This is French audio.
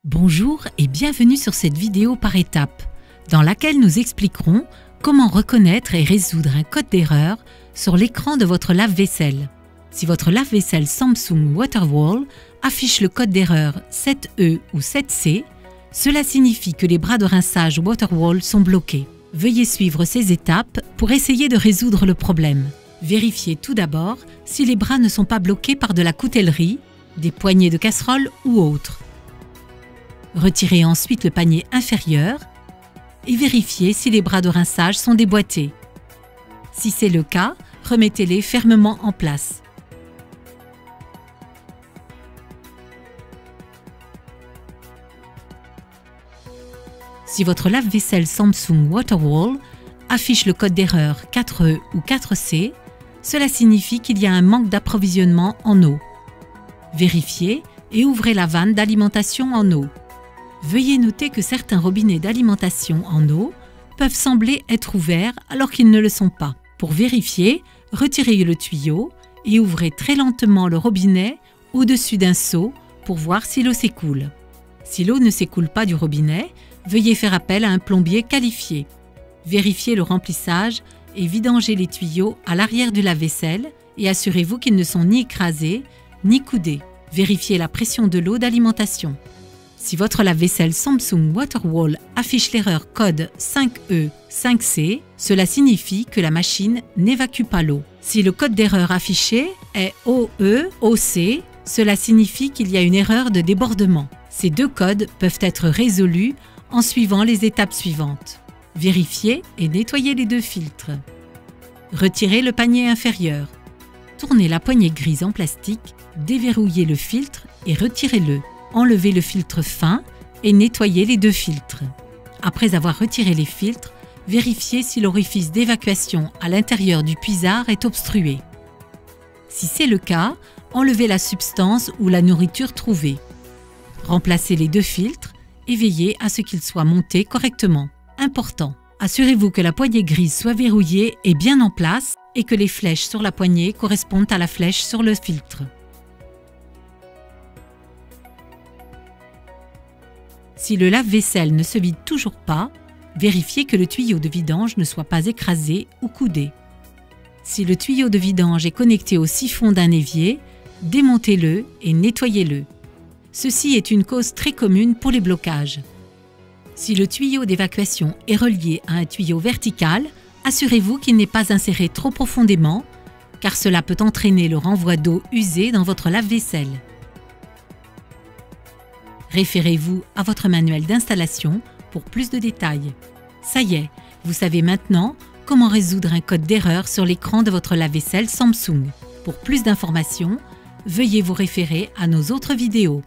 Bonjour et bienvenue sur cette vidéo par étapes, dans laquelle nous expliquerons comment reconnaître et résoudre un code d'erreur sur l'écran de votre lave-vaisselle. Si votre lave-vaisselle Samsung WaterWall affiche le code d'erreur 7E ou 7C, cela signifie que les bras de rinçage WaterWall sont bloqués. Veuillez suivre ces étapes pour essayer de résoudre le problème. Vérifiez tout d'abord si les bras ne sont pas bloqués par de la coutellerie, des poignées de casserole ou autre. Retirez ensuite le panier inférieur et vérifiez si les bras de rinçage sont déboîtés. Si c'est le cas, remettez-les fermement en place. Si votre lave-vaisselle Samsung WaterWall affiche le code d'erreur 4E ou 4C, cela signifie qu'il y a un manque d'approvisionnement en eau. Vérifiez et ouvrez la vanne d'alimentation en eau. Veuillez noter que certains robinets d'alimentation en eau peuvent sembler être ouverts alors qu'ils ne le sont pas. Pour vérifier, retirez le tuyau et ouvrez très lentement le robinet au-dessus d'un seau pour voir si l'eau s'écoule. Si l'eau ne s'écoule pas du robinet, veuillez faire appel à un plombier qualifié. Vérifiez le remplissage et vidangez les tuyaux à l'arrière du lave-vaisselle et assurez-vous qu'ils ne sont ni écrasés ni coudés. Vérifiez la pression de l'eau d'alimentation. Si votre lave-vaisselle Samsung WaterWall affiche l'erreur code 5E, 5C, cela signifie que la machine n'évacue pas l'eau. Si le code d'erreur affiché est OE, OC, cela signifie qu'il y a une erreur de débordement. Ces deux codes peuvent être résolus en suivant les étapes suivantes. Vérifiez et nettoyez les deux filtres. Retirez le panier inférieur. Tournez la poignée grise en plastique, déverrouillez le filtre et retirez-le. Enlevez le filtre fin et nettoyez les deux filtres. Après avoir retiré les filtres, vérifiez si l'orifice d'évacuation à l'intérieur du puisard est obstrué. Si c'est le cas, enlevez la substance ou la nourriture trouvée. Remplacez les deux filtres et veillez à ce qu'ils soient montés correctement. Important, assurez-vous que la poignée grise soit verrouillée et bien en place et que les flèches sur la poignée correspondent à la flèche sur le filtre. Si le lave-vaisselle ne se vide toujours pas, vérifiez que le tuyau de vidange ne soit pas écrasé ou coudé. Si le tuyau de vidange est connecté au siphon d'un évier, démontez-le et nettoyez-le. Ceci est une cause très commune pour les blocages. Si le tuyau d'évacuation est relié à un tuyau vertical, assurez-vous qu'il n'est pas inséré trop profondément, car cela peut entraîner le renvoi d'eau usée dans votre lave-vaisselle. Référez-vous à votre manuel d'installation pour plus de détails. Ça y est, vous savez maintenant comment résoudre un code d'erreur sur l'écran de votre lave-vaisselle Samsung. Pour plus d'informations, veuillez vous référer à nos autres vidéos.